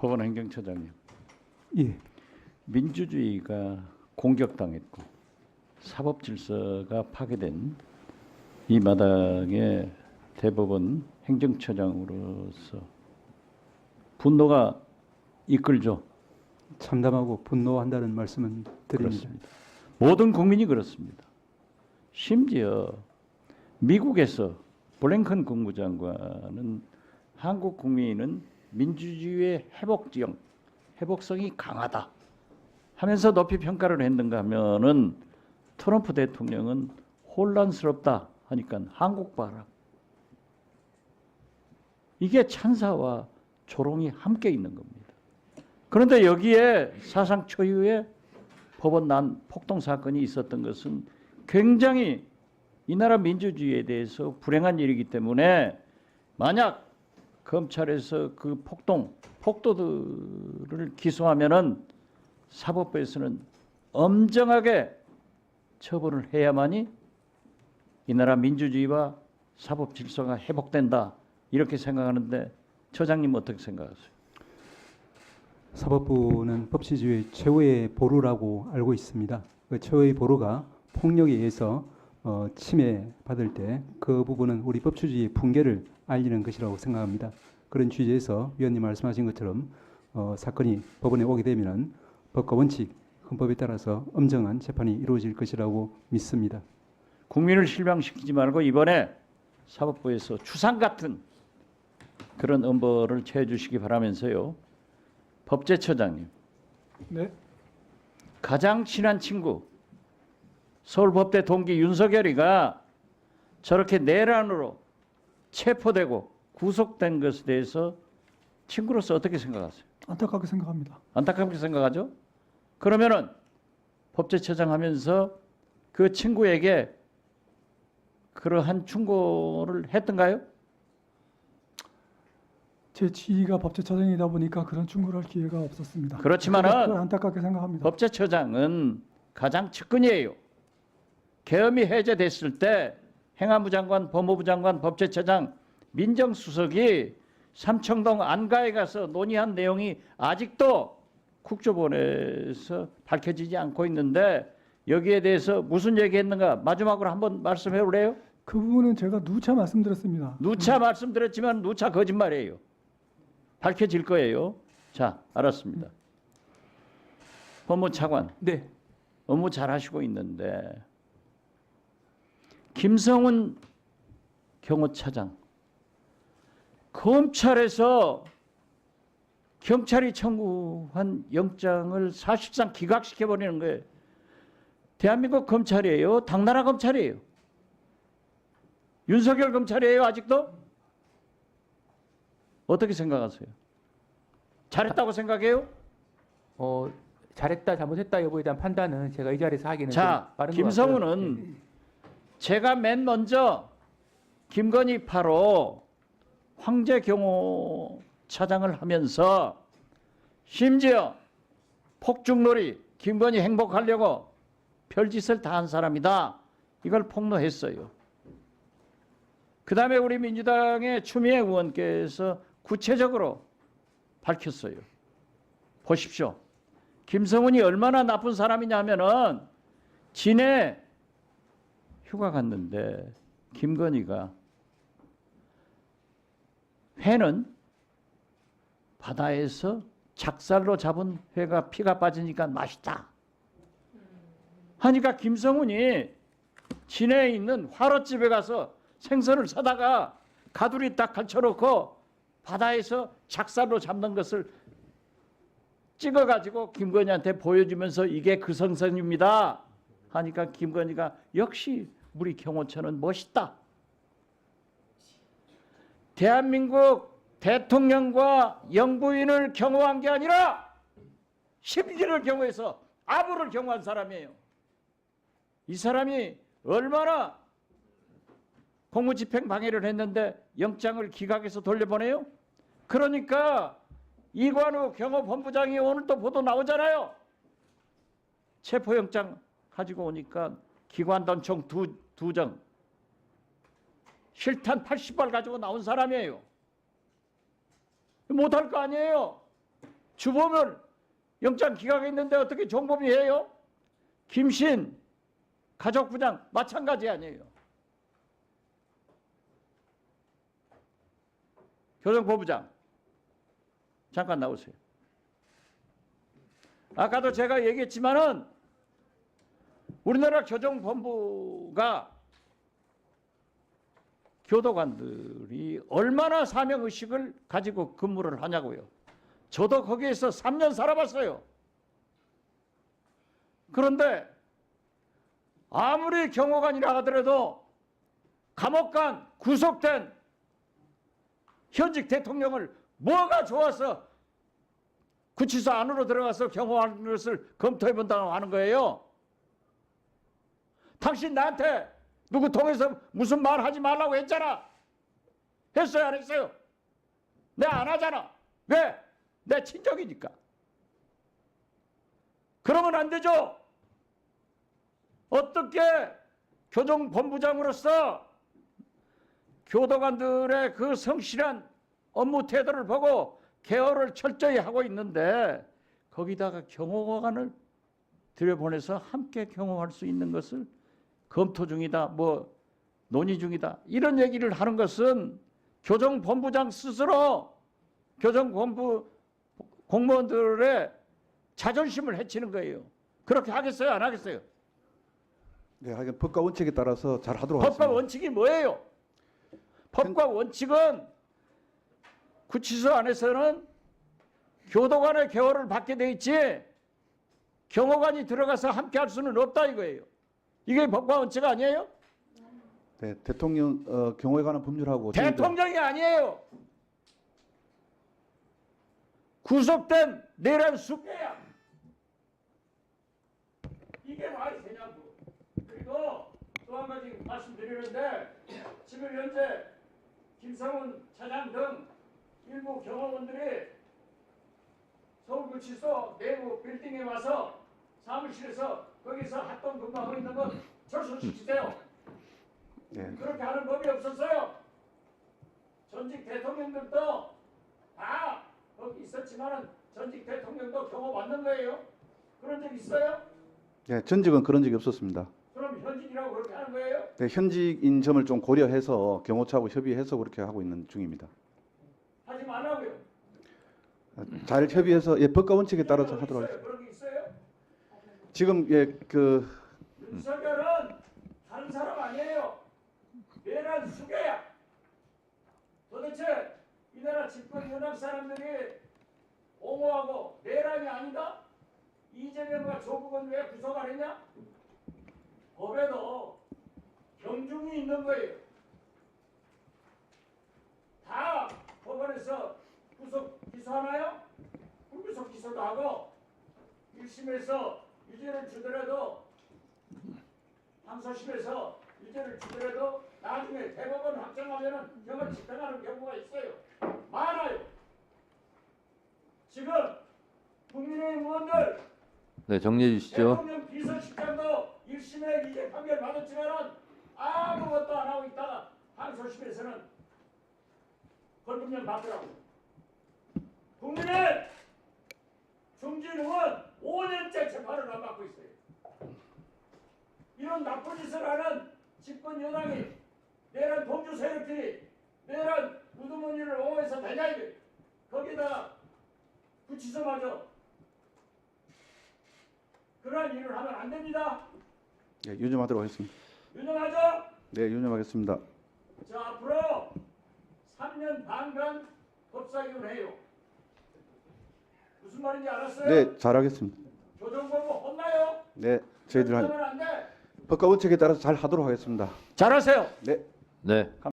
법원 행정처장님, 예, 민주주의가 공격당했고 사법 질서가 파괴된 이 마당에 대법원 행정처장으로서 분노가 이끌죠. 참담하고 분노한다는 말씀은 드립니다. 그렇습니다. 모든 국민이 그렇습니다. 심지어 미국에서 블랭컨 국무장관은 한국 국민은 민주주의의 회복성이 강하다 하면서 높이 평가를 했는가 하면은 트럼프 대통령은 혼란스럽다 하니까 한국 봐라. 이게 찬사와 조롱이 함께 있는 겁니다. 그런데 여기에 사상 초유의 법원 난 폭동 사건이 있었던 것은 굉장히 이 나라 민주주의에 대해서 불행한 일이기 때문에 만약 검찰에서 그 폭도들을 기소하면은 사법부에서는 엄정하게 처벌을 해야만이 이 나라 민주주의와 사법 질서가 회복된다 이렇게 생각하는데 처장님 어떻게 생각하세요? 사법부는 법치주의 최후의 보루라고 알고 있습니다. 그 최후의 보루가 폭력에 의해서 침해받을 때 그 부분은 우리 법치주의의 붕괴를 알리는 것이라고 생각합니다. 그런 취지에서 위원님 말씀하신 것처럼 사건이 법원에 오게 되면 법과 원칙, 헌법에 따라서 엄정한 재판이 이루어질 것이라고 믿습니다. 국민을 실망시키지 말고 이번에 사법부에서 추상 같은 그런 엄벌을 취해 주시기 바라면서요. 법제처장님. 네. 가장 친한 친구 서울법대 동기 윤석열이가 저렇게 내란으로 체포되고 구속된 것에 대해서 친구로서 어떻게 생각하세요? 안타깝게 생각합니다. 안타깝게 생각하죠? 그러면은 법제처장 하면서 그 친구에게 그러한 충고를 했던가요? 제 지위가 법제처장이다 보니까 그런 충고를 할 기회가 없었습니다. 그렇지만은 그걸 안타깝게 생각합니다. 법제처장은 가장 측근이에요. 계엄이 해제됐을 때 행안부 장관, 법무부 장관, 법제처장, 민정수석이 삼청동 안가에 가서 논의한 내용이 아직도 국조본에서 밝혀지지 않고 있는데 여기에 대해서 무슨 얘기했는가 마지막으로 한번 말씀해 볼래요? 그 부분은 제가 누차 말씀드렸습니다. 누차 말씀드렸지만 누차 거짓말이에요. 밝혀질 거예요. 자, 알았습니다. 법무차관. 네, 업무 잘하시고 있는데 김성훈 경호차장 검찰에서 경찰이 청구한 영장을 사실상 기각시켜 버리는 거예요. 대한민국 검찰이에요. 당나라 검찰이에요. 윤석열 검찰이에요. 아직도? 어떻게 생각하세요? 잘했다고 생각해요? 잘했다 잘못했다 여부에 대한 판단은 제가 이 자리에서 하기는 자, 좀 빠른 것 김성훈은 같고요. 제가 맨 먼저 김건희 8호 황제 경호 차장을 하면서 심지어 폭죽놀이 김건희 행복하려고 별짓을 다 한 사람이다. 이걸 폭로했어요. 그 다음에 우리 민주당의 추미애 의원께서 구체적으로 밝혔어요. 보십시오. 김성훈이 얼마나 나쁜 사람이냐면은 진해 휴가 갔는데 김건희가 회는 바다에서 작살로 잡은 회가 피가 빠지니까 맛있다 하니까 김성훈이 진해에 있는 화로집에 가서 생선을 사다가 가두리 딱 걸쳐놓고 바다에서 작살로 잡는 것을 찍어가지고 김건희한테 보여주면서 이게 그 생선입니다 하니까 김건희가 역시 우리 경호처는 멋있다. 대한민국 대통령과 영부인을 경호한 게 아니라 심기를 경호해서 아부를 경호한 사람이에요. 이 사람이 얼마나 공무집행 방해를 했는데 영장을 기각해서 돌려보내요? 그러니까 이관우 경호본부장이 오늘 또 보도 나오잖아요. 체포영장 가지고 오니까 기관단총 두 정, 실탄 80발 가지고 나온 사람이에요. 못할 거 아니에요. 주범을 영장 기각했는데 어떻게 정범이 해요? 김신 가족부장 마찬가지 아니에요. 교정본부장 잠깐 나오세요. 아까도 제가 얘기했지만은 우리나라 교정본부가 교도관들이 얼마나 사명의식을 가지고 근무를 하냐고요. 저도 거기에서 3년 살아봤어요. 그런데 아무리 경호관이라 하더라도 감옥 간 구속된 현직 대통령을 뭐가 좋아서 구치소 안으로 들어가서 경호하는 것을 검토해 본다고 하는 거예요. 당신 나한테 누구 통해서 무슨 말 하지 말라고 했잖아. 했어요, 안 했어요? 내가 안 하잖아. 왜? 내 친족이니까. 그러면 안 되죠. 어떻게 교정본부장으로서 교도관들의 그 성실한 업무 태도를 보고 케어를 철저히 하고 있는데 거기다가 경호관을 들여보내서 함께 경호할 수 있는 것을 검토 중이다, 뭐 논의 중이다, 이런 얘기를 하는 것은 교정본부장 스스로 교정본부 공무원들의 자존심을 해치는 거예요. 그렇게 하겠어요, 안 하겠어요? 네, 하여간 법과 원칙에 따라서 잘 하도록 법과 하겠습니다. 원칙이 뭐예요? 법과 원칙은 구치소 안에서는 교도관의 개호를 받게 돼 있지 경호관이 들어가서 함께 할 수는 없다 이거예요. 이게 법과 원칙 아니에요? 네, 대통령 경호에 관한 법률하고 대통령이 아니에요. 구속된 내란 수배야. 이게 말이 되냐고. 그리고 또 한 가지 말씀드리는데 지금 현재 김성훈 차장 등 일부 경호원들이 서울구치소 내부 빌딩에 와서 사무실에서 거기서 합동 근무하고 있는 건 철수시키세요. 네, 그렇게 하는 법이 없었어요. 전직 대통령들도 다 거기 있었지만은 전직 대통령도 경호 받는 거예요. 그런 적 있어요? 네, 전직은 그런 적이 없었습니다. 그럼 현직이라고 그렇게 하는 거예요? 네, 현직인 점을 좀 고려해서 경호처하고 협의해서 그렇게 하고 있는 중입니다. 하지 말라고요. 잘 협의해서 법과 원칙에 따라서 하도록 하겠습니다. 그런 게 있어요? 지금 윤석열은 다른 사람 아니에요. 내란 수괴야. 도대체 이 나라 집권 연합 사람들이 옹호하고 내란이 아니다? 이재명과 조국은 왜 구속 안 했냐? 법에도 경중이 있는 거예요. 다 법원에서 구속 기소하나요? 불구속 기소도 하고 1심에서 유죄를 주더라도 항소심에서 유죄를 주더라도 나중에 대법원 확정하면은 형을 집행하는 경우가 있어요. 많아요. 지금 국민의힘 의원들 네, 정리해 주시죠. 대통령 비서실장도 1심에 유죄 판결 받았지만은 아무것도 안 하고 있다가 항소심에서는 벌금형 받더라고. 국민의 중진 의원 5년째 재판을 안 받고 있어요. 이런 나쁜 짓을 하는 집권 여당이 내란 동주 세력들이 내란 우두머니를 옹호해서 되냐 이게. 거기다가 구치소마저 그러한 일을 하면 안 됩니다. 네, 유념하도록 하겠습니다. 유념하죠? 네, 유념하겠습니다. 자, 앞으로 3년 반간 법사위원 해요. 무슨 말인지 알았어요? 네, 잘하겠습니다. 교정본부 혼나요? 네, 저희들 그러면 안 돼. 법과 원칙에 따라서 잘 하도록 하겠습니다. 잘하세요. 네. 네. 감사합니다.